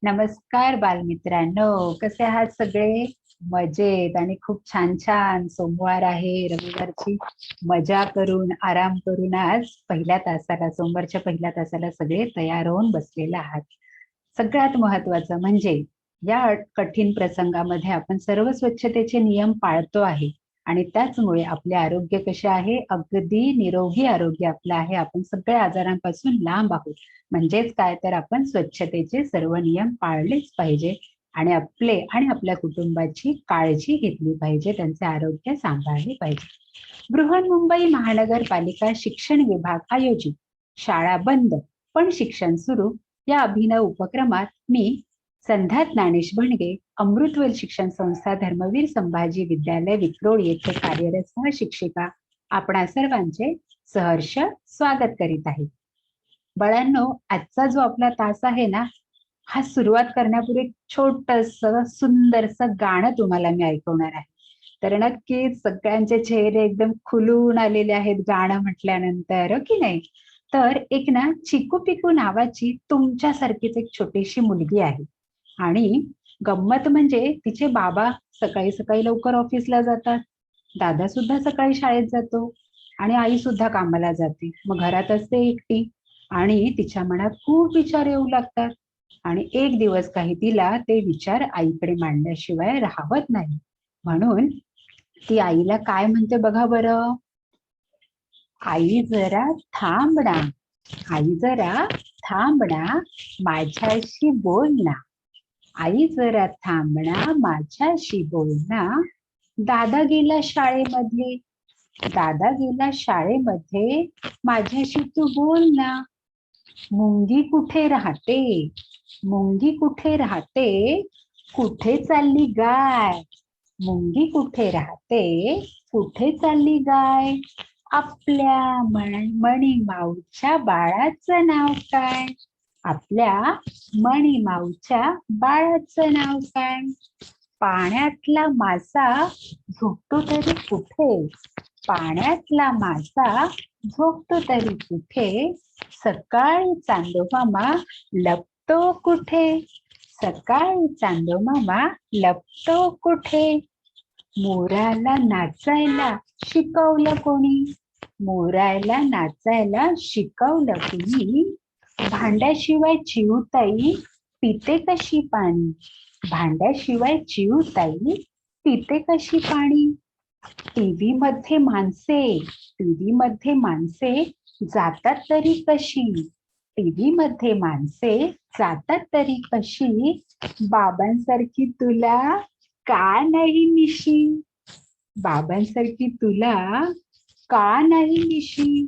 नमस्कार बालमित्रांनो, कसे आहात सगळे? मजेत आणि खूप छान छान. सोमवार आहे, रविवारची मजा करून आराम करून आज पहिल्या तासाला सोमवारच्या पहिल्या तासाला सगळे तयार होऊन बसलेले आहात. सगळ्यात महत्वाचं म्हणजे या कठीण प्रसंगामध्ये आपण सर्व स्वच्छतेचे नियम पाळतो आहे आणि त्याचमुळे आपले आरोग्य कसे आहे, अगदी निरोगी आरोग्य आपलं आहे. आपण सगळ्या आजारांपासून लांब आहोत. म्हणजेच काय, तर आपण स्वच्छतेचे सर्व नियम पाळलेच पाहिजे आणि आपले आणि आपल्या कुटुंबाची काळजी घेतली पाहिजे, त्यांचे आरोग्य सांभाळले पाहिजे. बृहन्मुंबई महानगरपालिका शिक्षण विभाग आयोजित शाळा बंद पण शिक्षण सुरू या अभिनव उपक्रमात मी संध्या ज्ञानेश भणगे, अमृतवेल शिक्षण संस्था, धर्मवीर संभाजी विद्यालय विक्रोळ येथे कार्यरत सहशिक्षिका आपणा सर्वांचे सहर्ष स्वागत करीत आहे. बाळांनो, आजचा जो आपला तास आहे ना, हा सुरुवात करण्यापूर्वी छोटस सुंदरस गाणं तुम्हाला मी ऐकवणार आहे. तर नक्कीच सगळ्यांचे चेहरे एकदम खुलून आलेले आहेत गाणं म्हटल्यानंतर, हो की नाही? तर एक ना चिकू पिकू नावाची तुमच्यासारखीच एक छोटीशी मुलगी आहे आणि गंमत म्हणजे तिचे बाबा सकाळी सकाळी लवकर ऑफिसला जातात, दादा सुद्धा सकाळी शाळेत जातो आणि आई सुद्धा कामाला जाते. मग घरात असते एकटी आणि तिच्या मनात खूप विचार येऊ लागतात आणि एक दिवस काही तिला ते विचार आईकडे मांडल्याशिवाय राहत नाही. म्हणून ती आईला काय म्हणते बघा बरं. आई जरा थांब ना, आई जरा थांब ना, माझ्याशी बोल ना, आई जरा थांब ना, माझ्याशी बोल ना. दादा गेला शाळेमध्ये, दादा गेला शाळेमध्ये, माझ्याशी तू बोल ना. मुंगी कुठे राहते, मुंगी कुठे राहते, कुठे चालली गाय, मुंगी कुठे राहते, कुठे चालली गाय. आपल्या मणी माऊच्या बाळाचं नाव काय, आपल्या मणी माऊच्या बाळाचं नाव काय. पाण्यातला मासा झोपतो तरी कुठे, पाण्यातला मासा झोपतो तरी कुठे, सकाळी चांदोमामा लपतो कुठे, सकाळी चांदोमामा लपतो कुठे. मोराला नाचायला शिकवलं कोणी, मोरायला नाचायला शिकवलं कोणी. भांड्याशिवाय चिऊताई पिते कशी पाणी, भांड्याशिवाय चिऊताई पिते कशी पाणी. टीव्ही मध्ये माणसे, टीव्ही मध्ये माणसे जातात तरी कशी, टीव्ही मध्ये माणसे जातात तरी कशी. बाबांसारखी तुला का नाही मिशी, बाबांसारखी तुला का नाही मिशी.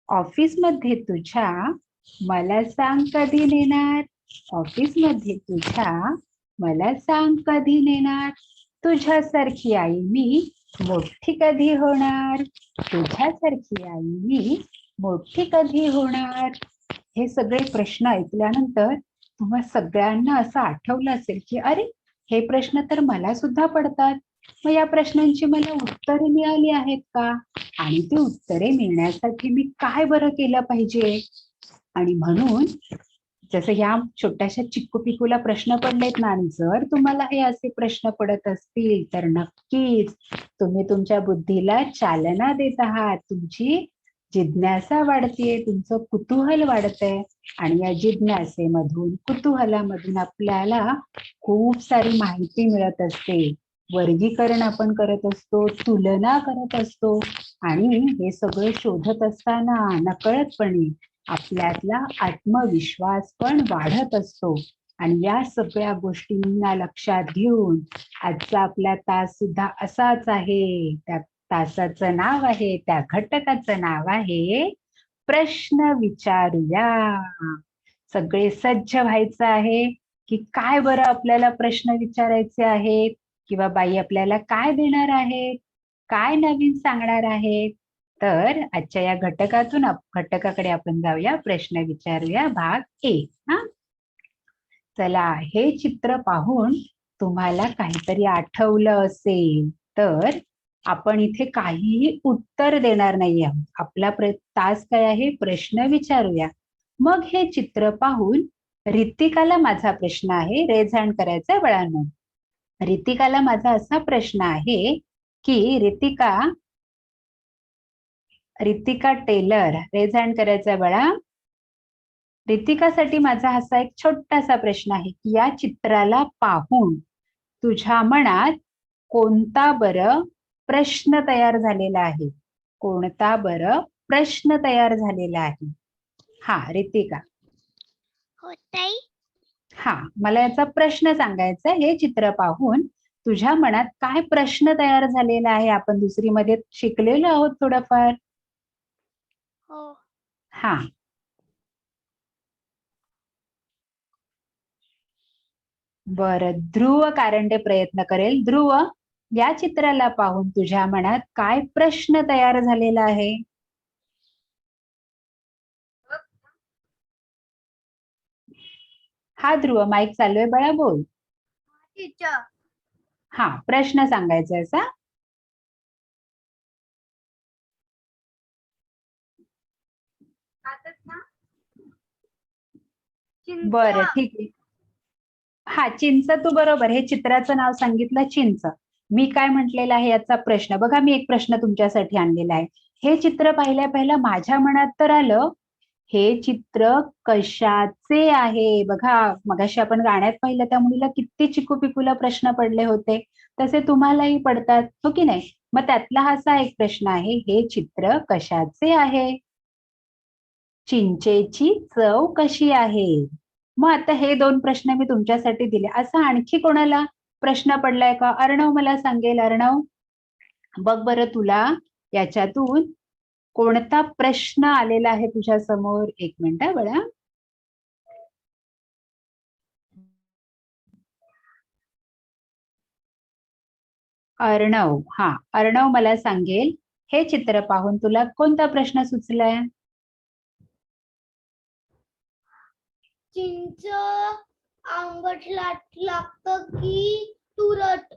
ऑफिस मध्ये तुझ्या मला सांग कधी नेणार, ऑफिस मध्ये तुझ्या मला सांग कधी नेणार. तुझ्यासारखी आई मी मोठी कधी होणार, तुझ्यासारखी आई मी मोठी कधी होणार. हे सगळे प्रश्न ऐकल्यानंतर तुम्हा सगळ्यांना असं आठवलं असेल की अरे, हे प्रश्न तर मला सुद्धा पडतात. मग या प्रश्नांची मला उत्तरे मिळाली आहेत का, आणि ती उत्तरे मिळण्यासाठी मी काय बरं केलं पाहिजे. आणि म्हणून जसं ह्या छोट्याशा चिक्कू पिकूला प्रश्न पडलेत ना, आणि जर तुम्हाला हे असे प्रश्न पडत असतील तर नक्कीच तुम्ही तुमच्या बुद्धीला चालना देत आहात. तुमची जिज्ञासा वाढतीये, तुमचं कुतूहल वाढतंय आणि या जिज्ञासेमधून कुतूहलामधून आपल्याला खूप सारी माहिती मिळत असते. वर्गीकरण आपण करत असतो, तुलना करत असतो आणि हे सगळं शोधत असताना नकळतपणे आपल्यातला आत्मविश्वास पण वाढत असतो. आणि या सगळ्या गोष्टींना लक्षात घेऊन आजचा आपला तास सुद्धा असाच आहे. त्या तासाचं नाव आहे, त्या घटकाचं नाव आहे प्रश्न विचारूया. सगळे सज्ज व्हायचं आहे की काय बरं आपल्याला प्रश्न विचारायचे आहेत, किंवा बाई आपल्याला काय देणार आहेत, काय नवीन सांगणार आहेत. तर आजच्या या घटकाकडे आपण जाऊया. प्रश्न विचारूया भाग 1. हा, चला, हे चित्र पाहून तुम्हाला काहीतरी आठवलं असेल तर आपण इथे काहीही उत्तर देणार नाही आहोत. आपला तास काय आहे, प्रश्न विचारूया. मग हे चित्र पाहून रितिकाला माझा प्रश्न आहे, रेज हँड करायचा आहे बाळांनो. रितिकाला माझा असा प्रश्न आहे की रितिका टेलर, रेज हँड करायचा आहे बाळा. रितिकासाठी माझा असा एक छोटासा प्रश्न आहे की या चित्राला पाहून तुझ्या मनात कोणता बरं प्रश्न तयार झालेला आहे? कोणता बरं प्रश्न तयार झालेला आहे? हा रितिका. हा, मला याचा प्रश्न सांगायचा. हे चित्र पाहून तुझ्या मनात काय प्रश्न तयार झालेला आहे? आपण दुसरीमध्ये शिकलेलो आहोत थोडंफार. हा, बरं, ध्रुव कारंडे प्रयत्न करेल. ध्रुव, या चित्राला पाहून तुझ्या मनात काय प्रश्न तयार झालेला आहे? हा ध्रुव, माईक चालू आहे बाळा, बोल. हा, प्रश्न सांगायचा असा. बरं, ठीक आहे. हा, चिंच, तू बरोबर, हे चित्राचं नाव सांगितलं चिंच. मी काय म्हटलेलं आहे याचा प्रश्न बघा. मी एक प्रश्न तुमच्यासाठी आणलेला आहे. हे चित्र पहिल्या माझ्या मनात तर आलं, हे चित्र कशाचे आहे? बघा, मगाशी आपण गाण्यात पाहिलं त्या मुलीला किती चिकू पिकूला प्रश्न पडले होते, तसे तुम्हालाही पडतात, हो की नाही? मग त्यातला असा एक प्रश्न आहे, हे चित्र कशाचे आहे? चिंचेची चव कशी आहे? मग आता हे दोन प्रश्न मी तुमच्यासाठी दिले. असा आणखी कोणाला प्रश्न पडलाय का? अर्णव मला सांगेल. अर्णव, बघ बरं, तुला याच्यातून कोणता प्रश्न आलेला आहे तुझ्या समोर? एक मिनिट बळा. अर्णव, हा, अर्णव मला सांगेल, हे चित्र पाहून तुला कोणता प्रश्न सुचलाय? चिंच आंबट लागतं की तुरट?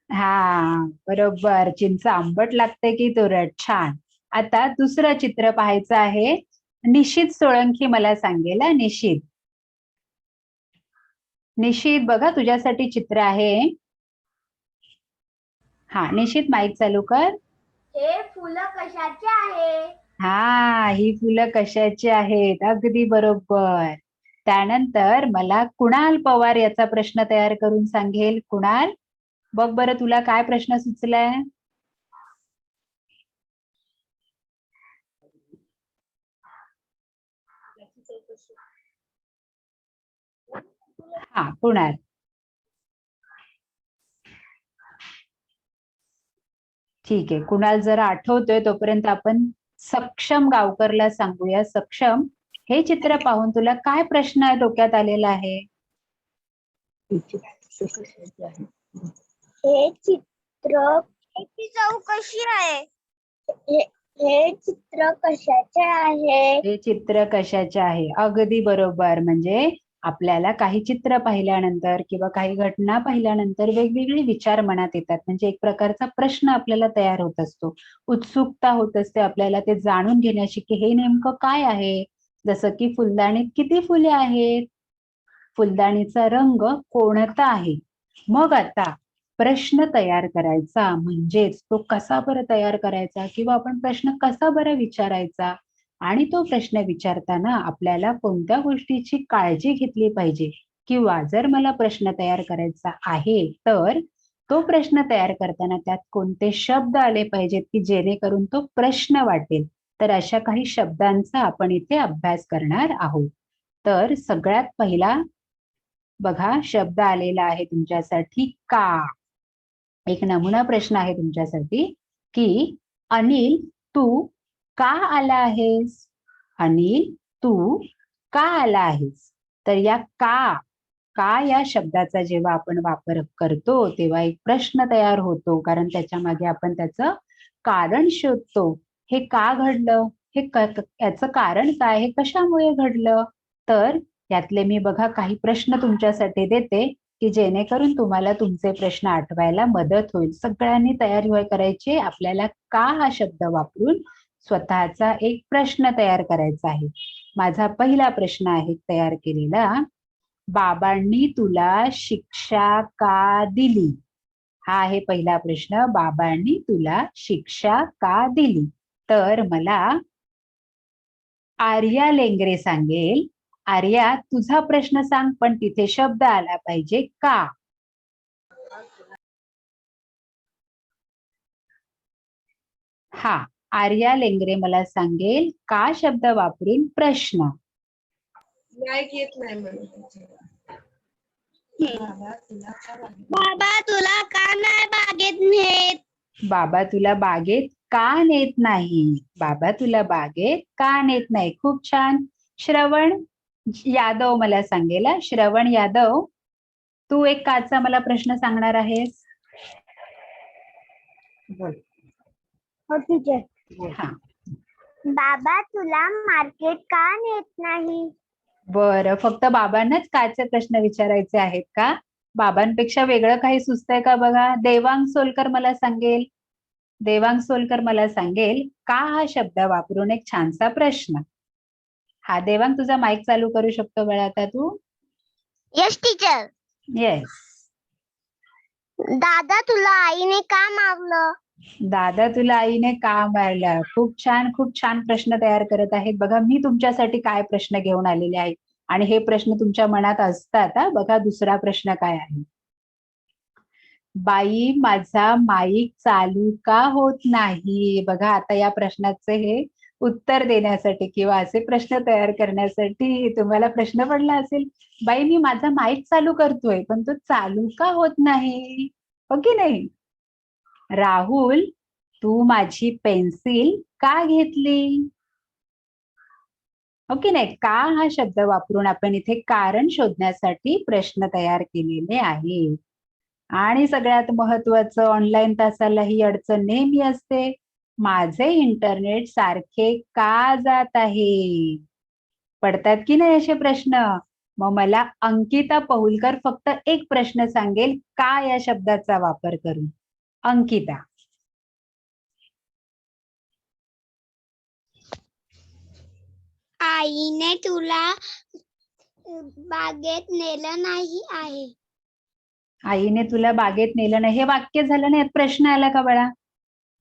हा, बरोबर, चिंच आंबट लागते की तुरट. छान. आता दुसरं चित्र पाहायचं आहे. निशित सोळंकी मला सांगेल. निशित, निशित, बघा तुझ्यासाठी चित्र आहे. हा, निशित, माईक चालू कर. हे फुलं कशाचे आहे? हा, ही फुलं कशाची आहेत? अगदी बरोबर. त्यानंतर मला कुणाल पवार याचा प्रश्न तयार करून सांगेल. कुणाल, बघ बरं, तुला काय प्रश्न सुचलाय? हा, कुणाल. ठीक आहे, कुणाल जरा आठवतोय तोपर्यंत आपण सक्षम गावकरला सांगूया. सक्षम, हे चित्र पाहून तुला काय प्रश्न डोक्यात आलेला आहे? हे चित्र चव कशी आहे? हे चित्र कशाचे आहे? हे चित्र कशाचे आहे? अगदी बरोबर. म्हणजे आपल्याला काही चित्र पाहिल्यानंतर किंवा काही घटना पाहिल्यानंतर वेगवेगळे विचार मनात येतात. म्हणजे एक प्रकारचा प्रश्न आपल्याला तयार होत असतो, उत्सुकता होत असते आपल्याला ते जाणून घेण्याची की हे नेमकं काय आहे. जसं की फुलदाणीत किती फुले आहेत? फुलदाणीचा रंग कोणता आहे? मग आता प्रश्न तयार करायचा, म्हणजेच तो कसा बरं तयार करायचा किंवा आपण प्रश्न कसा बरं विचारायचा, आणि तो प्रश्न विचारताना आपल्याला कोणत्या गोष्टीची काळजी घेतली पाहिजे, किंवा जर मला प्रश्न तयार करायचा आहे तर तो प्रश्न तयार करताना त्यात कोणते शब्द आले पाहिजेत की जेणेकरून तो प्रश्न वाटेल. तर अशा काही शब्दांचा आपण इथे अभ्यास करणार आहोत. तर सगळ्यात पहिला बघा शब्द आलेला आहे तुमच्यासाठी का. एक नमुना प्रश्न आहे तुमच्यासाठी की अनिल, तू का आला आहेस? अनिल, तू का आला आहेस? तर या का या शब्दाचा जेव्हा आपण वापर करतो तेव्हा एक प्रश्न तयार होतो, कारण त्याच्या मागे आपण त्याचं कारण शोधतो. हे का घडलं? हे याचं कारण काय? हे कशामुळे घडलं? तर यातले मी बघा काही प्रश्न तुमच्यासाठी देते की जेणेकरून तुम्हाला तुमचे प्रश्न आठवायला मदत होईल. सगळ्यांनी तयारी करायची. आपल्याला का हा शब्द वापरून स्वतःचा एक प्रश्न तयार करायचा आहे. माझा पहिला प्रश्न आहे तयार केलेला बाबांनी तुला शिक्षा का दिली? हा आहे पहिला प्रश्न. बाबांनी तुला शिक्षा का दिली? तर मला आर्या लेंगरे सांगेल. आर्या, तुझा प्रश्न सांग, पण तिथे शब्द आला पाहिजे का. हा, आर्या लेंगरे मला सांगेल का शब्द वापरून प्रश्न. बाबा तुला का नाही बागेत नेत? बाबा तुला बागेत का नेत नाही? बाबा तुला बागेत का नेत नाही? खूप छान. श्रवण यादव मला सांगेल. श्रवण यादव, तू एक काचा मला प्रश्न सांगणार आहेस. बोल. हो टीचर. हा, बाबा तुला मार्केट का नेत नाही? बरं, फक्त बाबांनाच काचे प्रश्न विचारायचे आहेत का? बाबांपेक्षा वेगळं काही सुचतंय का बघा. देवांग सोलकर मला सांगेल. देवांग सोलकर मला सांगेल का हा शब्द वापरून एक छानसा प्रश्न. हा, देवांग तुझा माईक चालू करू शकतो बाळा आता तू. Yes teacher. येस. दादा तुला आईने का मारलं? दादा तुला आईने का मारलं? खूप छान प्रश्न तयार करत आहेत. बघा मी तुमच्यासाठी काय प्रश्न घेऊन आलेले आहे आणि हे प्रश्न तुमच्या मनात असतात. बघा दुसरा प्रश्न काय आहे. बाई माझा माईक चालू का होत नाही? बघा आता या प्रश्नाचे हे उत्तर देण्यासाठी किंवा असे प्रश्न तयार करण्यासाठी तुम्हाला प्रश्न पडला असेल, बाई मी माझा माईक चालू करतोय पण तो चालू का होत नाही? हो की नाही. राहुल, तू माझी पेन्सिल का घेतली? हो की नाही. का हा शब्द वापरून आपण इथे कारण शोधण्यासाठी प्रश्न तयार केलेले आहे. आणि सगळ्यात महत्वाचं, ऑनलाईन तासाला ही अडचण नेहमी असते. माझे इंटरनेट सारखे का जात आहे? पडतात की नाही असे प्रश्न. मग मला अंकिता पहुलकर फक्त एक प्रश्न सांगेल का या शब्दाचा वापर करून. अंकिता. आईने तुला बागेत नेलं नाही आहे. आईने तुला बागेत नेलं नाही, हे वाक्य झालं नाही, प्रश्न आला का बाळा?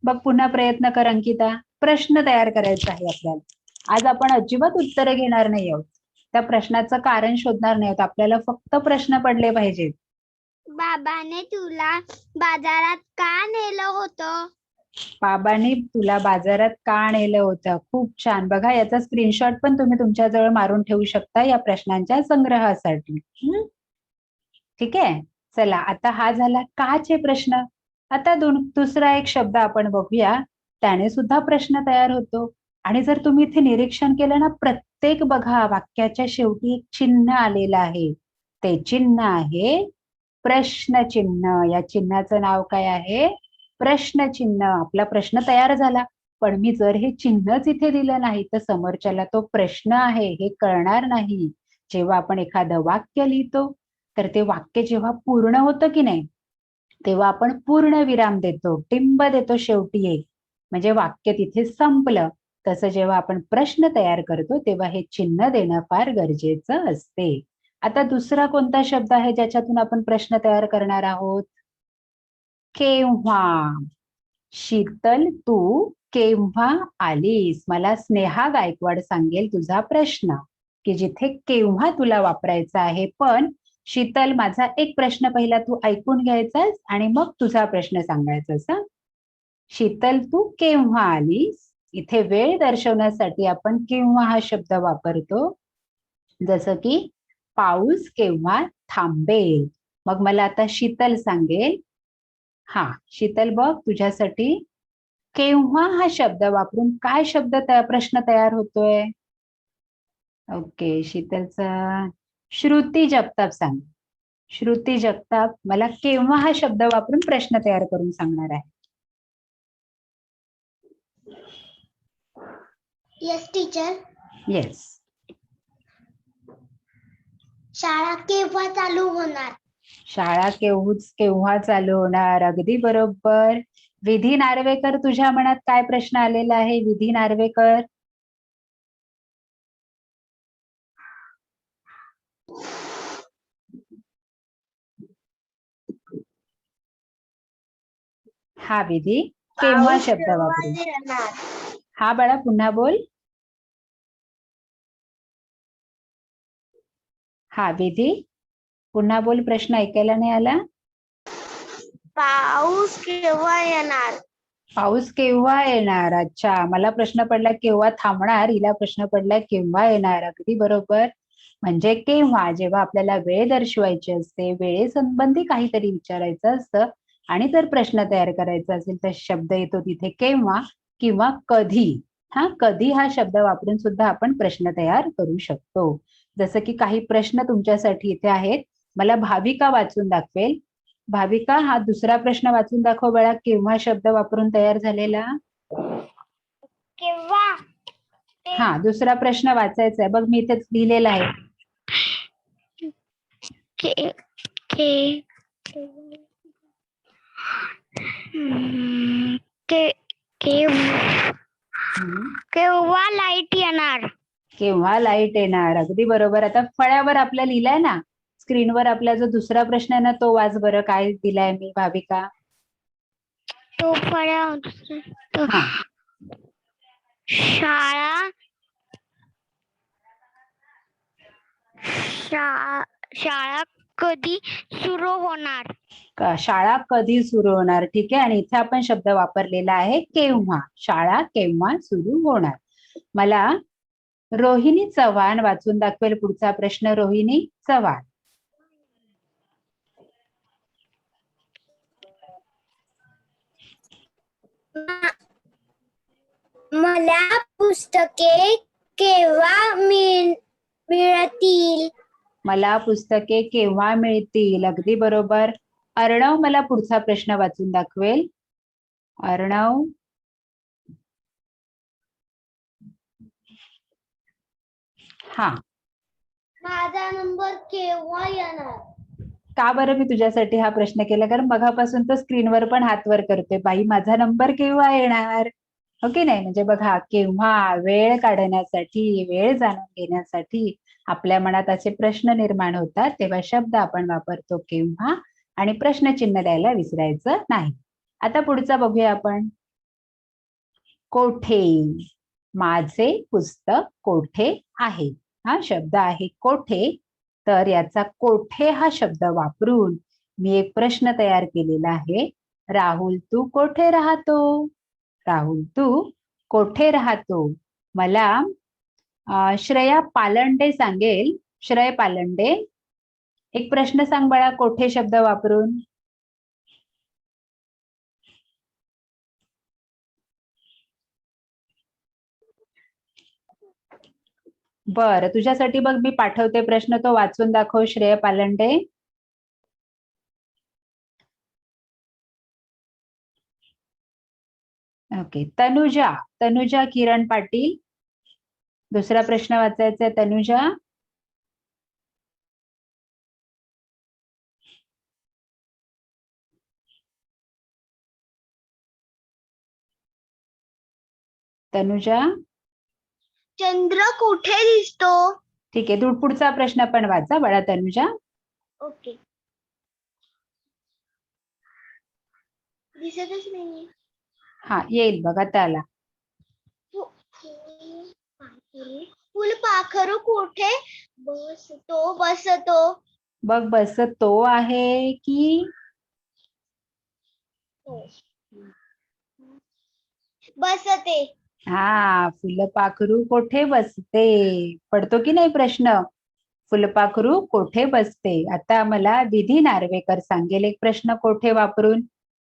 बघ पुन्हा प्रयत्न कर अंकिता. प्रश्न तयार करायचा आहे आपल्याला. आज आपण अजिबात उत्तरं घेणार नाही आहोत. त्या प्रश्नाचं कारण शोधणार नाही आहोत. आपल्याला फक्त प्रश्न पडले पाहिजेत. बाबाने तुला बाजारात का नेलं होतं? बाबांनी तुला बाजारात का नेलं होतं? खूप छान. बघा याचा स्क्रीनशॉट पण तुम्ही तुमच्याजवळ मारून ठेवू शकता या प्रश्नांच्या संग्रहासाठी. ठीक आहे. चला आता हा झाला काचे प्रश्न. आता दुसरा एक शब्द आपण बघूया. त्याने सुद्धा प्रश्न तयार होतो. आणि जर तुम्ही इथे निरीक्षण केलं ना, प्रत्येक बघा वाक्याच्या शेवटी एक चिन्ह आलेलं आहे. ते चिन्ह आहे प्रश्नचिन्ह. या चिन्हाचं नाव काय आहे? प्रश्नचिन्ह. आपला प्रश्न तयार झाला, पण मी जर हे चिन्हच इथे दिलं नाही तर समोरच्याला तो प्रश्न आहे हे कळणार नाही. जेव्हा आपण एखादं वाक्य लिहितो तर ते वाक्य जेव्हा पूर्ण होतं की नाही, तेव्हा आपण पूर्ण विराम देतो, टिंब देतो शेवटी एक, म्हणजे वाक्य तिथे संपलं. तसं जेव्हा आपण प्रश्न तयार करतो तेव्हा हे चिन्ह देणं फार गरजेचं असते. आता दुसरा कोणता शब्द आहे ज्याच्यातून आपण प्रश्न तयार करणार आहोत? केव्हा. शीतल तू केव्हा आलीस? मला स्नेहा गायकवाड सांगेल तुझा प्रश्न, की जिथे केव्हा तुला वापरायचा आहे. पण शीतल, माझा एक प्रश्न पहिला तू ऐकून घ्यायचास आणि मग तुझा प्रश्न सांगायचास. शीतल तू केव्हा आलीस? इथे वेळ दर्शवण्यासाठी आपण केव्हा हा शब्द वापरतो. जसं की पाऊस केव्हा थांबेल. मग मला आता शीतल सांगेल. हा शीतल, बघ तुझ्यासाठी केव्हा हा शब्द वापरून काय शब्द प्रश्न तयार होतोय? ओके, शीतलचा श्रुती जगताप सांग. श्रुती जगताप मला केव्हा हा शब्द वापरून प्रश्न तयार करून सांगणार आहे. Yes teacher. येस. शाळा केव्हा चालू होणार? शाळा केव्हा चालू होणार? अगदी बरोबर. विधी नार्वेकर, तुझ्या मनात काय प्रश्न आलेला आहे विधी नार्वेकर? हा विधी केव्हा पाऊस शब्द केव्हा वापरून. येणार? हा बाळा पुन्हा बोल. हा विधी पुन्हा बोल, प्रश्न ऐकायला नाही आला. पाऊस केव्हा येणार? पाऊस केव्हा येणार. अच्छा, मला प्रश्न पडला केव्हा थांबणार, हिला प्रश्न पडला केव्हा येणार. अगदी बरोबर. म्हणजे केव्हा, जेव्हा आपल्याला वेळ दर्शवायची असते, वेळेसंबंधी काहीतरी विचारायचं असतं आणि जर प्रश्न तयार करायचा असेल तर शब्द येतो तिथे केव्हा किंवा कधी. हा कधी हा शब्द वापरून सुद्धा आपण प्रश्न तयार करू शकतो. जसं की काही प्रश्न तुमच्यासाठी इथे आहेत. मला भाविका वाचून दाखवेल. भाविका, हा दुसरा प्रश्न वाचून दाखव बाळा, केव्हा शब्द वापरून तयार झालेला. केव्हा? हा दुसरा प्रश्न वाचायचा आहे बघ, मी इथेच लिहिलेला आहे. के के के केव्हा लाईट येणार? केव्हा लाईट येणार. अगदी बरोबर. आता फळ्यावर आपल्या लिहिलाय ना, स्क्रीनवर आपला जो दुसरा प्रश्न आहे ना, तो वाच बरं, काय दिलाय मी भाविका. तो फळ्या हा शाळा शाळा कधी सुरू होणार? शाळा कधी सुरू होणार. ठीक आहे, आणि इथे आपण शब्द वापरलेला आहे केव्हा. शाळा केव्हा सुरू होणार. मला रोहिणी चव्हाण वाचून दाखवेल पुढचा प्रश्न. रोहिणी चव्हाण. मला पुस्तके केव्हा मिळतील? मला पुस्तके केव्हा मिळतील. अगदी बरोबर. अर्णव मला पुढचा प्रश्न वाचून दाखवेल. अर्णव. हा, माझा नंबर केव्हा येणार? का बरं मी तुझ्यासाठी हा प्रश्न केला, कारण मगापासून तो स्क्रीनवर पण हात वर करतोय, बाई माझा नंबर केव्हा येणार. हो की नाही. म्हणजे बघा, केव्हा वेळ काढण्यासाठी, वेळ जाणून घेण्यासाठी आपल्या मनात असे प्रश्न निर्माण होतात, तेव्हा शब्द आपण वापरतो केव्हा, आणि प्रश्नचिन्ह द्यायला विसरायचं नाही. आता पुढचा बघूया आपण. कोठे. माझे पुस्तक कोठे आहे. हा शब्द आहे कोठे. तर याचा कोठे हा शब्द वापरून मी एक प्रश्न तयार केलेला आहे. राहुल तू कोठे राहतो. राहुल तू कोठे राहतो. मला श्रेया पालंडे सांगेल. श्रेय पालंडे, एक प्रश्न सांग बाळा कोठे शब्द वापरून. बर, तुझ्यासाठी बघ मी पाठवते प्रश्न, तो वाचून दाखव श्रेय पालंडे. ओके. तनुजा. तनुजा किरण पाटील, दुसरा प्रश्न वाचायचा आहे. तनुजा. तनुजा. चंद्र कुठे दिसतो? ठीक आहे, तू पुढचा प्रश्न पण वाचा बाळा तनुजा. ओके. दिसतच नाही. हा येईल बघ, आता आला. फुलपाखरू कुठे बसतो? बघ, बसतो आहे की बसते. हा, फुलपाखरू कोठे बसते. पडतो की नाही प्रश्न. फुलपाखरू कोठे बसते. आता मला विधी नार्वेकर सांगेल एक प्रश्न कोठे वापरून.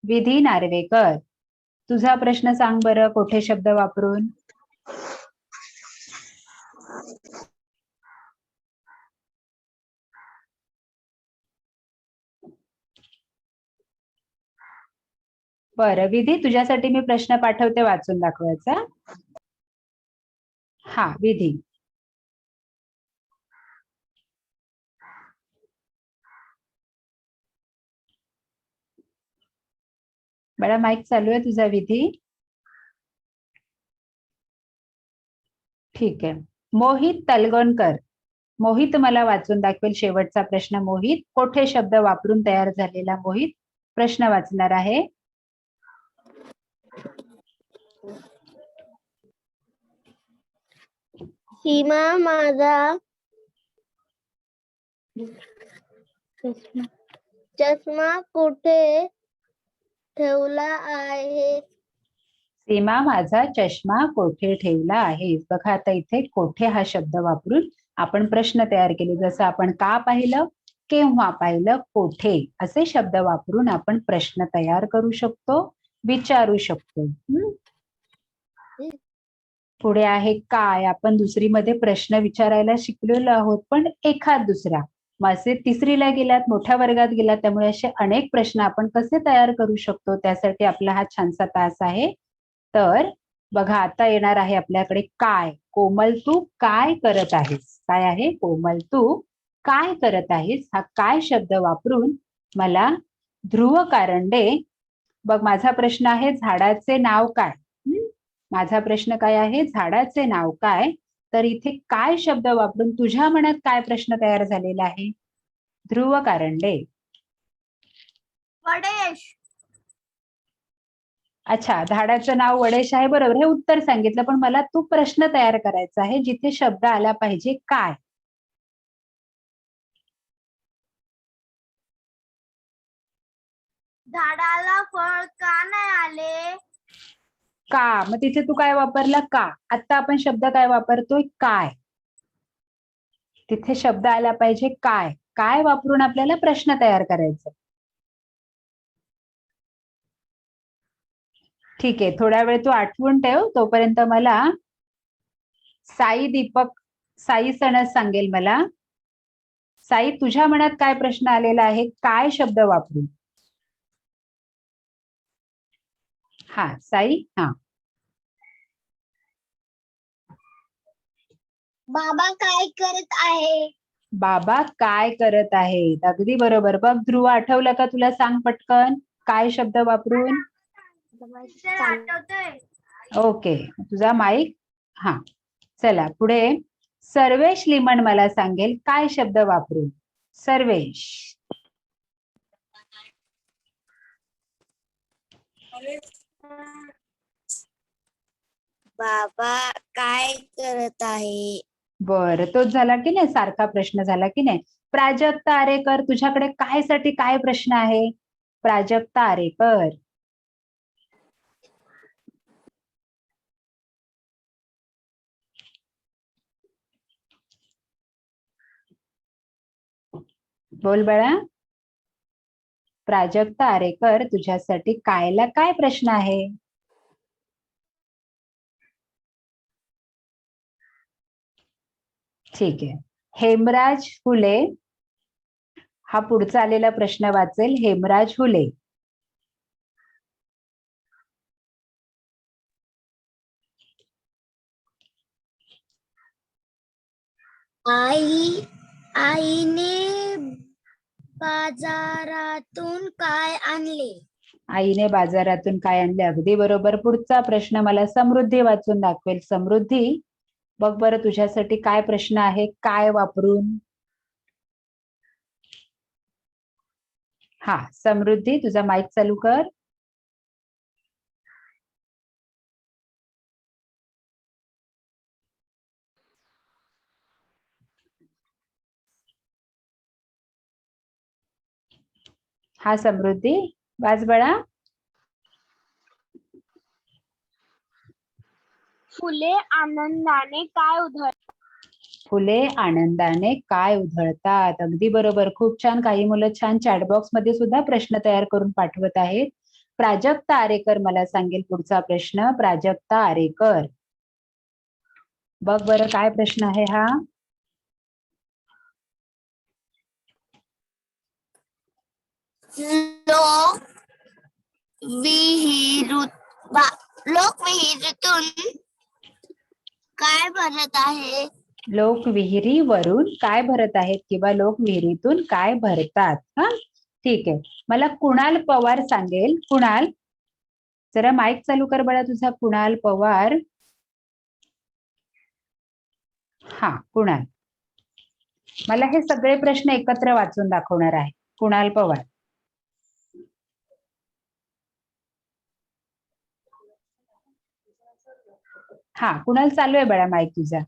विधी नार्वेकर, तुझा प्रश्न सांग बरं कोठे शब्द वापरून. बरं विधी, तुझ्यासाठी मी प्रश्न पाठवते, वाचून दाखवायचा. हा विधी. बळा माईक चालू आहे तुझा विधी. ठीक आहे. मोहित तलगोनकर. मोहित मला वाचून दाखवेल शेवटचा प्रश्न. मोहित, कोठे शब्द वापरून तयार झालेला मोहित प्रश्न वाचणार आहे. सीमा माझा चष्मा कुठे ठेवला आहे? सीमा माझा चष्मा कोठे ठेवला आहे? बघा आता इथे कोठे हा शब्द वापरून आपण प्रश्न तयार केले. जसं आपण का पाहिलं, केव्हा पाहिलं, कोठे असे शब्द वापरून आपण प्रश्न तयार करू शकतो, विचारू शकतो. पुढे आहे काय. आपण दुसरीमध्ये प्रश्न विचारायला शिकलेलो आहोत, पण एखाद दुसरा. मग असे तिसरीला गेलात, मोठ्या वर्गात गेलात, त्यामुळे असे अनेक प्रश्न आपण कसे तयार करू शकतो, त्यासाठी आपला हा छानसा तास आहे. तर बघा आता येणार आहे आपल्याकडे काय. कोमल तू काय करत आहेस? काय आहे? कोमल तू काय करत आहेस? हा काय शब्द वापरून मला ध्रुव कारंडे. बघ माझा प्रश्न आहे झाडाचे नाव काय? माझा प्रश्न काय आहे? झाडाचे नाव काय? तर इथे काय शब्द वापरून तुझ्या मनात काय प्रश्न तयार झालेला आहे? ध्रुव कारंडे. वडेश. अच्छा, झाडाचं नाव वडेश आहे, बरोबर. हे उत्तर सांगितलं, पण मला तू प्रश्न तयार करायचा आहे जिथे शब्द आला पाहिजे काय. झाडाला फळ का नाही आले? का. मग तिथे तू काय वापरला? का. आता आपण शब्द काय वापरतोय? काय. तिथे शब्द आला पाहिजे काय. काय वापरून आपल्याला प्रश्न तयार करायचा. ठीक आहे, थोडा वेळ तू आठवून ठेव. तोपर्यंत मला साई सणस सांगेल मला. साई, तुझ्या मनात काय प्रश्न आलेला आहे काय शब्द वापरून? हा साई. हा. बाबा काय करत आहे? बाबा काय करत आहेत? अगदी बरोबर. बघ ध्रुव, आठवलं का तुला? सांग पटकन काय शब्द वापरून. ओके, तुझा माईक. हा, चला पुढे. सर्वेश लिमण मला सांगेल काय शब्द वापरून. सर्वेश. बाबा काय करत आहे? बर, तोच झाला की नाही, सारखा प्रश्न झाला की नाही. प्राजक्ता आरेकर, तुझ्याकडे काय साठी काय प्रश्न आहे? प्राजक्ता आरेकर. बोल बाळा. प्राजक्ता आरेकर, तुझ्यासाठी कायला काय प्रश्न आहे? ठीक आहे. हेमराज फुले हा पुढचा आलेला प्रश्न वाचेल. हेमराज फुले. आईने बाजारातून काय आणले? आईने बाजारातून काय आणले? अगदी बरोबर. पुढचा प्रश्न मला समृद्धी वाचून दाखवेल. समृद्धी, बघ बरं तुझ्यासाठी काय प्रश्न आहे काय वापरून. हा समृद्धी, तुझा माईक चालू कर. हा समृद्धी, वाच बाळा. फुले आनंदाने काय उधळतात? फुले आनंदाने काय उधळतात? अगदी बरोबर. खूप छान. काही मुलं छान चॅटबॉक्स मध्ये सुद्धा प्रश्न तयार करून पाठवत आहेत. प्राजक्ता आरेकर मला सांगेल पुढचा प्रश्न. प्राजक्ता आरेकर, बघ बरं काय प्रश्न आहे हा. लोकविहिरीतून काय भरत आहे? लोक विहिरीवरून काय भरत आहेत किंवा लोक विहिरीतून काय भरतात. हा ठीक आहे. मला कुणाल पवार सांगेल. कुणाल, जरा माईक चालू कर बाळा तुझा. कुणाल पवार. हा कुणाल, मला हे सगळे प्रश्न एकत्र वाचून दाखवणार आहे. कुणाल पवार. हा, कुणाल चालू आहे बाळा माईक तुझा.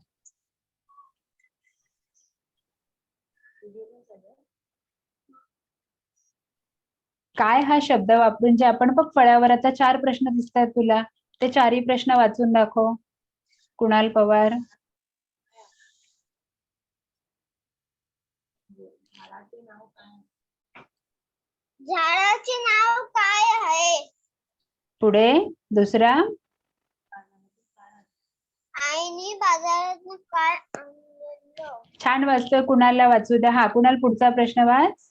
काय हा शब्द वापरून जे आपण बघ फळ्यावर आता 4 प्रश्न दिसत आहेत तुला, ते 4ही प्रश्न वाचून दाखव कुणाल पवार. झाडाचे नाव काय आहे? पुढे दुसरा. आईने बाजारात काय आणलं? छान वाचतोय, कुणालला वाचू द्या. हा, कुणाल पुढचा प्रश्न वाच.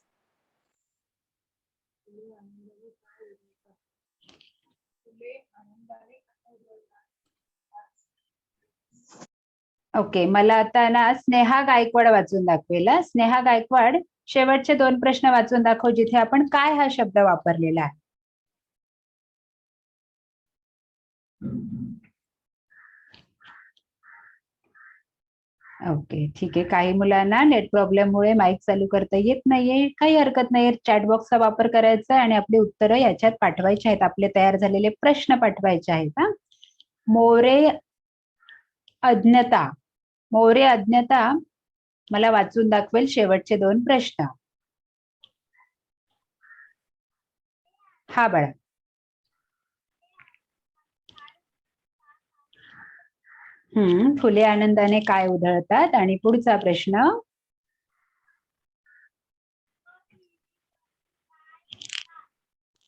ओके, मला आता ना स्नेहा गायकवाड वाचून दाखवेल. स्नेहा गायकवाड, शेवटचे 2 प्रश्न वाचून दाखव जिथे आपण काय हा शब्द वापरलेला आहे. ओके, ठीक आहे. काही मुलांना नेट प्रॉब्लेममुळे माईक चालू करता येत नाहीये, काही हरकत नाहीये. चॅट बॉक्सचा वापर करायचा आहे आणि आपली उत्तरं याच्यात पाठवायची आहेत, आपले तयार झालेले प्रश्न पाठवायचे आहेत. हा, मोरे अज्ञता, मोरे अज्ञता मला वाचून दाखवेल शेवटचे 2 प्रश्न. हा बाळा. फुले आनंदाने काय उधळतात, आणि पुढचा प्रश्न.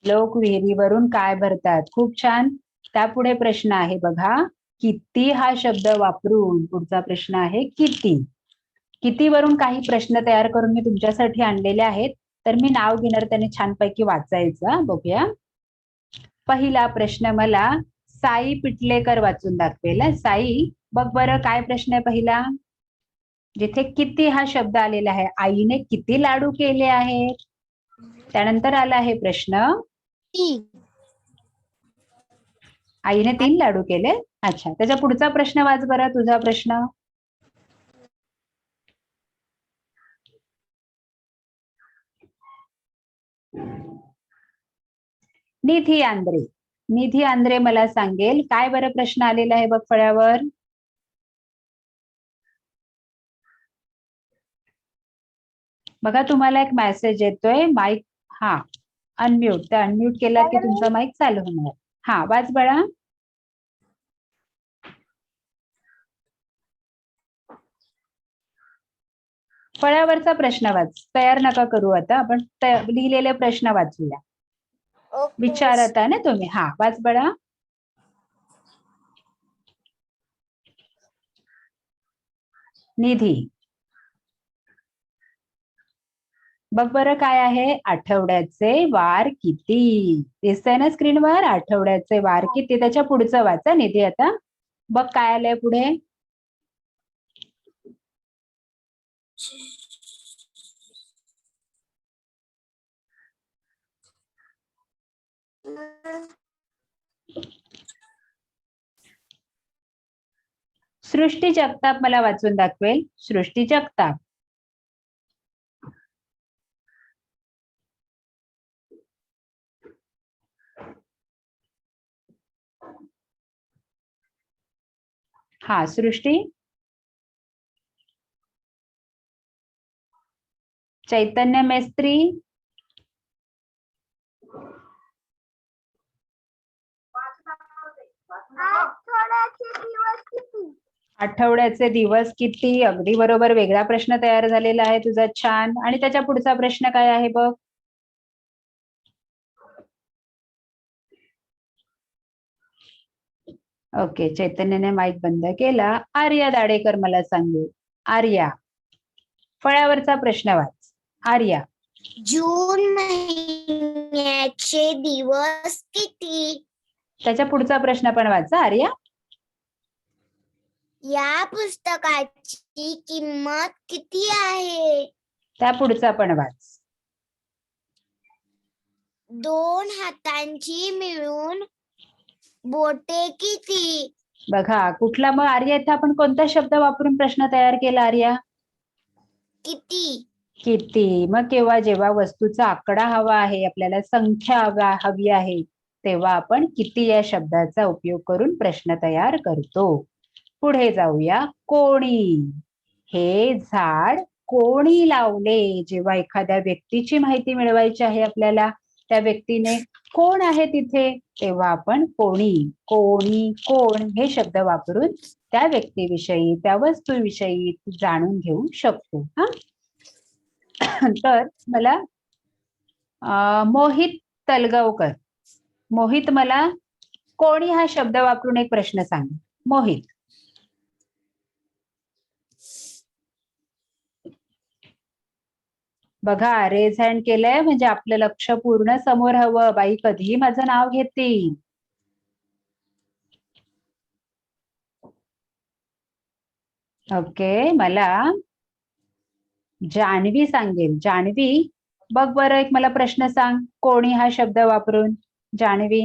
लोक विहिरीवरून काय भरतात. खूप छान. त्यापुढे प्रश्न आहे बघा, किती हा शब्द वापरून पुढचा प्रश्न आहे किती. किती वरून काही प्रश्न तयार करून मी तुमच्यासाठी आणलेले आहेत, तर मी नाव घेणार, त्याने छानपैकी वाचायचं. बघूया. पहिला प्रश्न मला साई पिटलेकर वाचून दाखवेल. साई, बघ बरं काय प्रश्न आहे पहिला, जिथे किती हा शब्द आलेला आहे. आईने किती लाडू केले आहेत. त्यानंतर आला आहे प्रश्न, आईने 3 लाडू केले. अच्छा, त्याच्या पुढचा प्रश्न वाच बरं, तुझा प्रश्न. निधी आंद्रे, निधी आंद्रे मला सांगेल काय बरं प्रश्न आलेला आहे बघ फळ्यावर. बघा, तुम्हाला एक मेसेज येतोय, माईक हा अनम्यूट, तर अनम्यूट केला की तुमचा माईक चालू होणार. हा, वाच बाळा. फळ्यावरचा प्रश्न वाच, तयार नका करू आता, आपण लिहिलेले प्रश्न वाचूया. विचारता ना तुम्ही. हा, वाच बाळा. निधी, बघ बरं काय आहे, आठवड्याचे वार किती. दिसतंय ना स्क्रीनवर, आठवड्याचे वार किती. त्याच्या पुढचं वाचा निधी. आता बघ काय आलंय पुढे. सृष्टी जगताप मला वाचून दाखवेल. सृष्टी जगताप. हा, सृष्टी. चैतन्य मेस्त्री. आठवड्याचे दिवस किती. अगदी बरोबर, वेगळा प्रश्न तयार झालेला आहे तुझा. छान. आणि त्याच्या पुढचा प्रश्न काय आहे बघ. ओके, चैतन्यने माईक बंद केला. आर्या दाडेकर मला सांगेल. आर्या, फळ्यावरचा प्रश्न वाच. आर्या. जून महिन्याचे दिवस किती? त्याच्या पुढचा प्रश्न पण वाचा आर्या. या पुस्तकाची किंमत किती आहे? त्या पुढचा पण वाच. 2 हातांची मिळून बोटे किती? बघा, कुठला मग आर्या इथे आपण कोणता शब्द वापरून प्रश्न तयार केला आर्या. किती. किती. मग केव्हा, जेव्हा वस्तूचा आकडा हवा आहे, आपल्याला संख्या हवी आहे, तेव्हा आपण किती या शब्दाचा उपयोग करून प्रश्न तयार करतो. पुढे जाऊया. कोणी. हे झाड कोणी लावले? जेव्हा एखाद्या व्यक्तीची माहिती मिळवायची आहे आपल्याला, त्या व्यक्तीने कोण आहे तिथे, तेव्हा आपण कोणी, कोणी, कोण हे शब्द वापरून त्या व्यक्तीविषयी, त्या वस्तूविषयी जाणून घेऊ शकतो. हा, तर मला मोहित तलगावकर, मोहित मला कोणी हा शब्द वापरून एक प्रश्न सांग. मोहित. बघा, रेज हँड केलंय म्हणजे आपलं लक्ष पूर्ण समोर हवं. बाई कधीही माझं नाव घेतील. ओके, मला जान्हवी सांगेल. जान्हवी, बघ बरं, एक मला प्रश्न सांग कोणी हा शब्द वापरून. जान्हवी.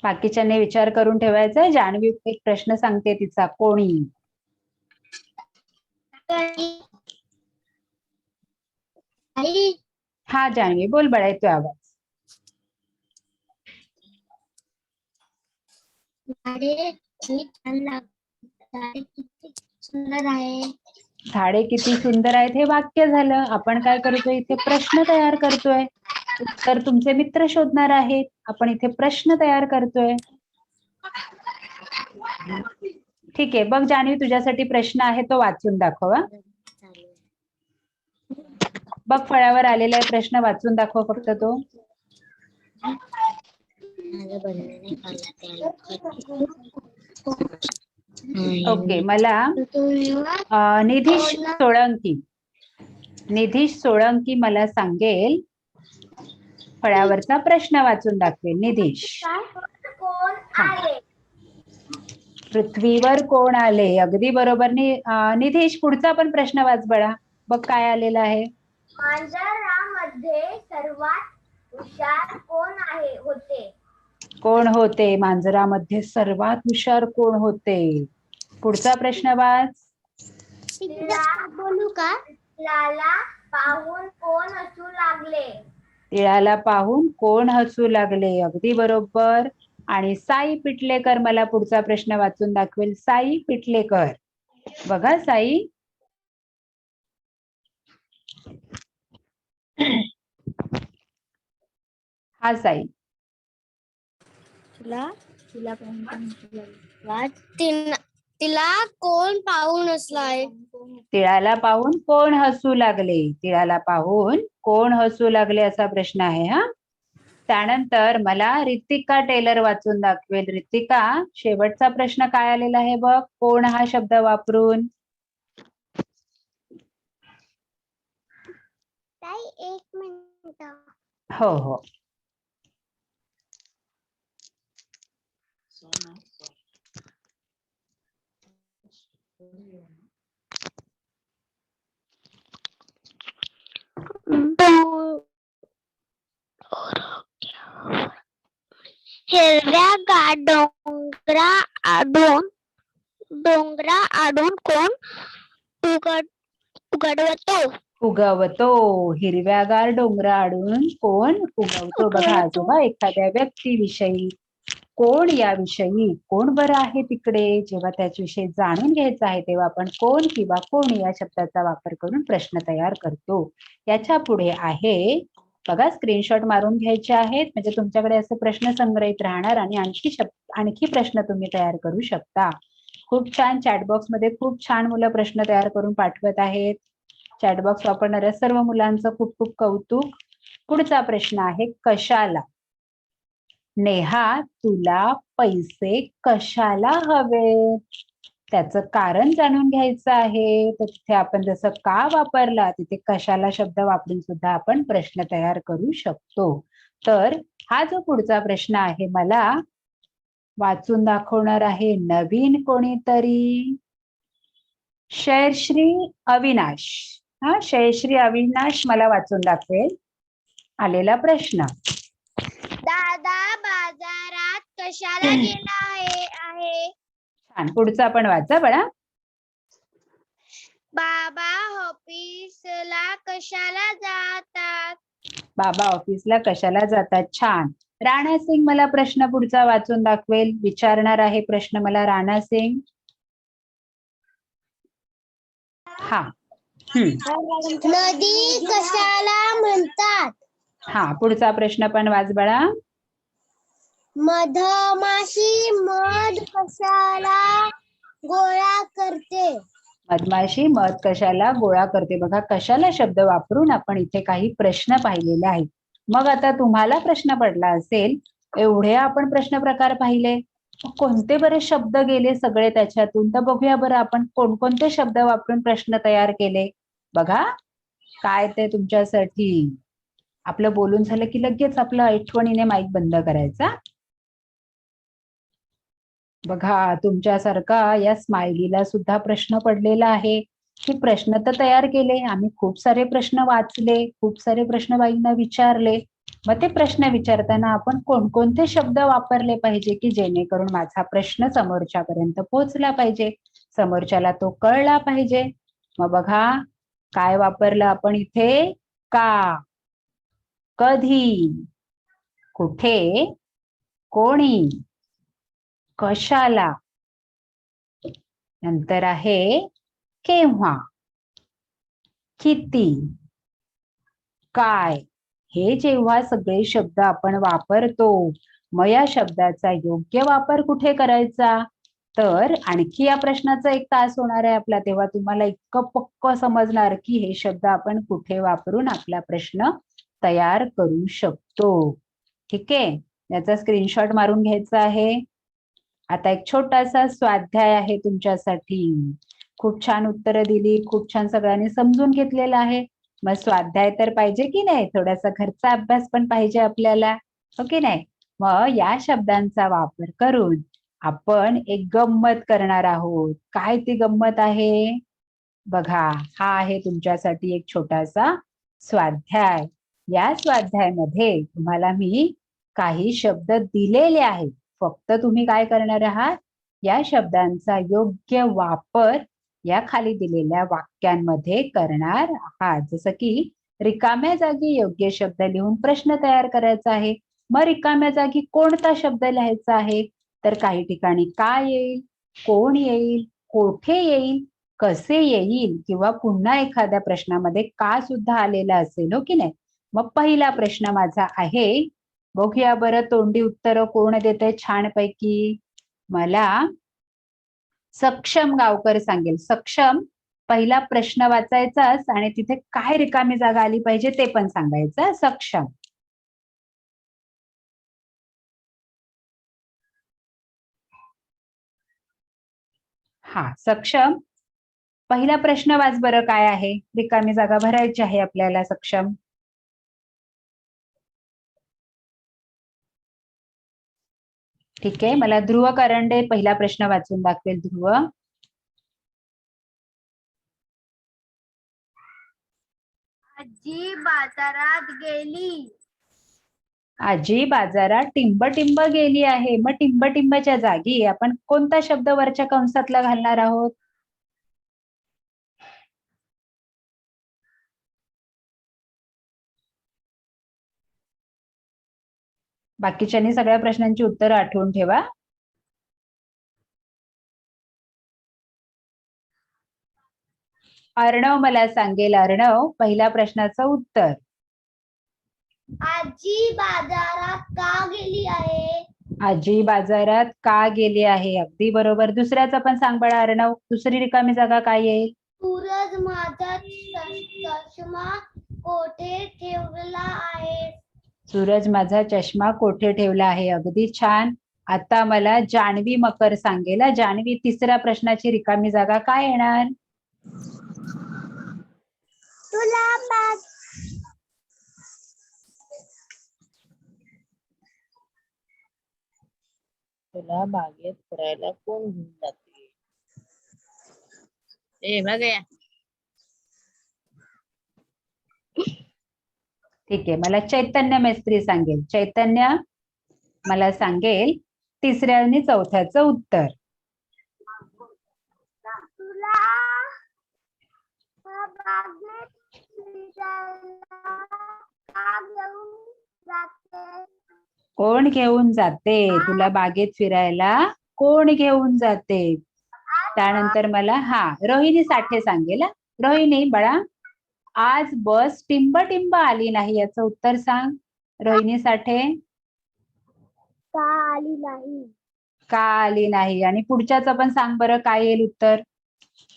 बाकीच्यांनी विचार करून ठेवायचा. जान्हवी एक प्रश्न सांगते तिचा. कोणी. हा जान्हवी, बोल बाळा, येतोय आवाज. सुंदर आहे. झाडे किती सुंदर आहेत हे वाक्य झालं. आपण काय करतोय इथे? प्रश्न तयार करतोय. उत्तर तुमचे मित्र शोधणार आहेत. आपण इथे प्रश्न तयार करतोय. ठीक आहे, बघ जान्हवी, तुझ्यासाठी प्रश्न आहे, तो वाचून दाखव. बघ, फळ्यावर आलेला आहे प्रश्न, वाचून दाखव फक्त तो. ओके, मला निधीश सोळंकी, निधीश सोळंकी मला सांगेल, फळ्यावरचा प्रश्न वाचून दाखवेल. निधीश. कोण आले? पृथ्वीवर कोण आले? अगदी बरोबर. निधीश, पुढचा पण प्रश्न वाच बळा. बघ काय आलेला आहे. मांजरामध्ये सर्वात हुशार कोण होते? कोण होते? मांजरामध्ये सर्वात हुशार कोण होते? पुढचा प्रश्न वाच. बोलू का? तिळाला पाहून कोण हसू लागले? तिळाला पाहून कोण हसू लागले? अगदी बरोबर. आणि साई पिटलेकर मला पुढचा प्रश्न वाचून दाखवेल. साई पिटलेकर. बघा साई. हा साई. तिला कोण पाहून हसलाय? तिळाला पाहून कोण हसू लागले? तिळाला पाहून कोण हसू लागले असा प्रश्न आहे. हा, त्यानंतर मला रितिका टेलर वाचून दाखवेल. रितिका, शेवटचा प्रश्न काय आलेला आहे बघ, कोण हा शब्द वापरून. एक मिनिट. हो हो. हिरव्यागार डोंगरा आडून कोण उगवतो? उगवतो. हिरव्यागार डोंगराआडून कोण उगवतो? बघा आजोबा, एखाद्या व्यक्तीविषयी, कोण याविषयी, कोण बरं आहे तिकडे, जेव्हा त्याच्याविषयी जाणून घ्यायचं आहे तेव्हा आपण कोण किंवा कोणी या शब्दाचा वापर करून प्रश्न तयार करतो. याच्या पुढे आहे बघा, स्क्रीनशॉट मारून घ्यायचे आहेत म्हणजे तुमच्याकडे असे प्रश्न संग्रहित राहणार आणि आणखी प्रश्न तुम्ही तयार करू शकता. खूप छान. चॅटबॉक्स मध्ये खूप छान मुलं प्रश्न तयार करून पाठवत आहेत. चॅटबॉक्स वापरणाऱ्या सर्व मुलांचं खूप खूप कौतुक. पुढचा प्रश्न आहे कशाला. नेहा, तुला पैसे कशाला हवे? त्याचं कारण जाणून घ्यायचं आहे. तर तिथे आपण जसं का वापरला, तिथे कशाला शब्द वापरून सुद्धा आपण प्रश्न तयार करू शकतो. तर हा जो पुढचा प्रश्न आहे मला वाचून दाखवणार आहे नवीन कोणीतरी. जयश्री अविनाश. हा, जयश्री अविनाश मला वाचून दाखवेल आलेला प्रश्न. दादा बाजारात कशाला गेला आहे? छान. पुढचा पण वाचा बळा. बाबा ऑफिसला कशाला जातात? बाबा ऑफिसला कशाला जातात? छान. राणा सिंग मला प्रश्न पुढचा वाचून दाखवेल. विचारणार आहे प्रश्न मला राणा सिंग. हा. नदी कशाला म्हणतात? हा, पुढचा प्रश्न पण वाच बाळा. मधमाशी मध कशाला गोळा करते? मधमाशी मध कशाला गोळा करते? बघा, कशाला शब्द वापरून आपण इथे काही प्रश्न पाहिलेले आहेत. मग आता तुम्हाला प्रश्न पडला असेल, एवढे आपण प्रश्न प्रकार पाहिले, कोणते बरे शब्द गेले सगळे त्याच्यातून? तर बघूया बरं आपण कोणकोणते शब्द वापरून प्रश्न तयार केले. बघा काय ते तुमच्यासाठी. आपलं बोलून झालं की लगेच आपलं आठवणीने माईक बंद करायचा. बघा, तुमच्यासारखा या स्माइलीला सुद्धा प्रश्न पडलेला आहे की प्रश्न तर तयार केले आम्ही, खूप सारे प्रश्न वाचले, खूप सारे प्रश्न बाईंना विचारले. मग ते प्रश्न विचारताना आपण कोणकोणते शब्द वापरले पाहिजे की जेणेकरून माझा प्रश्न समोरच्यापर्यंत पोहोचला पाहिजे, समोरच्याला तो कळला पाहिजे. मग बघा काय वापरलं आपण इथे. का, कधी, कुठे, कोणी, कशाला, नंतर आहे केव्हा, किती, काय. हे जेव्हा सगळे शब्द आपण वापरतो, मग या शब्दाचा योग्य वापर कुठे करायचा? तर आणखी या प्रश्नाचा एक तास होणार आहे आपला, तेव्हा तुम्हाला इतकं पक्क समजणार की हे शब्द आपण कुठे वापरून आपला प्रश्न तयार करू शकतो. ठीक आहे, याचा स्क्रीनशॉट मारून घ्यायचा आहे. आता एक छोटासा स्वाध्याय आहे तुमच्यासाठी. खूप छान उत्तरं दिली, खूप छान सगळ्यांनी समजून घेतलेलं आहे. मग स्वाध्याय तर पाहिजे की नाही, थोडासा घरचा अभ्यास पण पाहिजे आपल्याला, हो की नाही? मग या शब्दांचा वापर करून आपण एक गंमत करणार आहोत. काय ती गंमत आहे? बघा, हा आहे तुमच्यासाठी एक छोटासा स्वाध्याय. या स्वाध्यायामध्ये तुम्हाला मी काही शब्द दिलेले आहेत. फक्त तुम्ही काय करणार आहात? या शब्दांचा योग्य वापर या खाली दिलेल्या वाक्यांमध्ये करणार आहात. जसं की रिकाम्या जागी योग्य शब्द लिहून प्रश्न तयार करायचा आहे. मग रिकाम्या जागी कोणता शब्द लिहायचा आहे? तर काही ठिकाणी काय येईल, कोण येईल, कोठे येईल, कसे येईल, किंवा पुन्हा एखाद्या प्रश्नामध्ये का सुद्धा आलेला असेल, हो की नाही? मग पहिला प्रश्न माझा आहे, बघूया बरं तोंडी उत्तर कोण देतंय छानपैकी. मला सक्षम गावकर सांगेल. सक्षम, पहिला प्रश्न वाचायचाच आणि तिथे काय रिकामी जागा आली पाहिजे ते पण सांगायचं. सक्षम. हा, सक्षम, पहिला प्रश्न वाच बरं काय आहे. रिकामी जागा भरायची आहे आपल्याला. सक्षम. ठीक आहे, मला ध्रुव करंडे पहिला प्रश्न वाचून दाखवेल. ध्रुव. आजी बाजारात गेली. आजी बाजारात टिंब गेली आहे. मग टिंबच्या जागी आपण कोणता शब्द वरच्या कंसातला घालणार आहोत? बाकीच्यांनी सगळ्या प्रश्नांची उत्तरं आठवून ठेवा. अर्णव मला सांगेल. अर्णव, पहिल्या प्रश्नाचं उत्तर. आजी बाजारात का गेली आहे? आजी बाजारात का गेली आहे? अगदी बरोबर. दुसऱ्याचं पण सांग बाळा अर्णव. दुसरी रिकामी जागा काय येईल? सूरज माझा चष्मा कोठे ठेवला आहे? सूरज माझा चष्मा कोठे ठेवला आहे? अगदी छान. आता मला जान्हवी मकर सांगेल. जान्हवी, तिसऱ्या प्रश्नाची रिकामी जागा काय येणार? तुला बागेत फिरायला कोण घेऊन जाते? ए बघया. ठीक आहे, मला चैतन्य मेस्त्री सांगेल. चैतन्य मला सांगेल तिसऱ्या आणि चौथ्याचं उत्तर. बागेत फिरायला का घेऊन जाते? कोण घेऊन जाते तुला बागेत फिरायला? कोण घेऊन जाते? त्यानंतर मला रोहिणी साठे सांगेल हा. रोहिणी बाळा, आज बस टिंब टिंब आली नाही याचं उत्तर सांग. रोहिणी साठे. का आली नाही? का आली नाही? आणि पुढच्याचं पण सांग बरं, काय येईल उत्तर?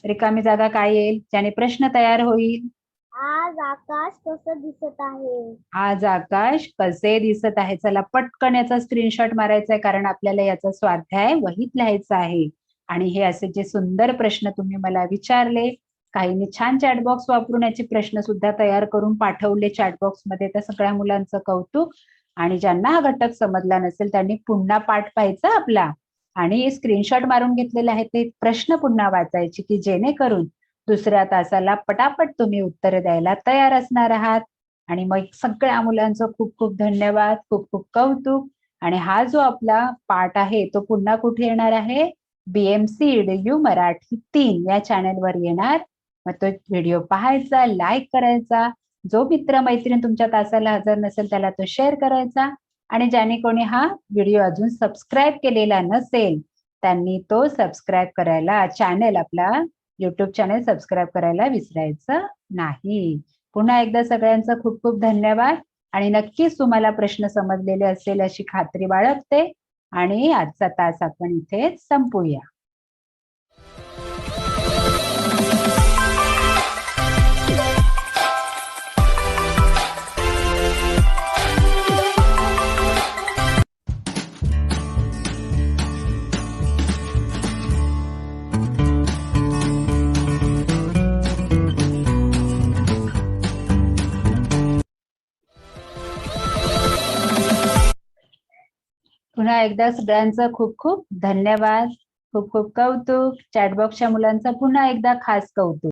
रिकामी जागा काय येईल ज्याने प्रश्न तयार होईल? आज आकाश कसं दिसत आहे? आज आकाश कसे दिसत आहे. चला पटकन याचा स्क्रीनशॉट मारायचा आहे, कारण आपल्याला याचा स्वाध्याय वहीत लिहायचा आहे. आणि हे असे जे सुंदर प्रश्न तुम्ही मला विचारले, काहींनी छान चॅटबॉक्स वापरून याचे प्रश्न सुद्धा तयार करून पाठवले चॅटबॉक्स मध्ये, त्या सगळ्या मुलांचं कौतुक. आणि ज्यांना हा घटक समजला नसेल त्यांनी पुन्हा पाठ पाहायचा आपला आणि स्क्रीनशॉट मारून घेतलेले आहेत ते प्रश्न पुन्हा वाचायचे, की जेणेकरून दुसऱ्या तासाला पटापट तुम्ही उत्तर द्यायला तयार असणार आहात. आणि मग सगळ्या मुलांचं खूप खूप धन्यवाद, खूप खूप कौतुक. आणि हा जो आपला पाठ आहे तो पुन्हा कुठे येणार आहे? BMC मराठी 3 या चॅनेलवर येणार. मग तो व्हिडिओ पाहायचा, लाईक करायचा. जो मित्र मैत्रीण तुमच्या तासाला हजर नसेल त्याला तो शेअर करायचा. आणि ज्याने कोणी हा व्हिडिओ अजून सबस्क्राईब केलेला नसेल त्यांनी तो सबस्क्राईब करायला, चॅनेल आपला YouTube चॅनेल सबस्क्राईब करायला विसरायचं नाही. पुन्हा एकदा सगळ्यांचं खूप खूप धन्यवाद. आणि नक्कीच तुम्हाला प्रश्न समजलेले असेल अशी खात्री बाळगते. आणि आजचा तास आपण इथे संपूया. पुन्हा एकदा सगळ्यांचं खूप खूप धन्यवाद, खूप खूप कौतुक. चॅटबॉक्सच्या मुलांचं पुन्हा एकदा खास कौतुक.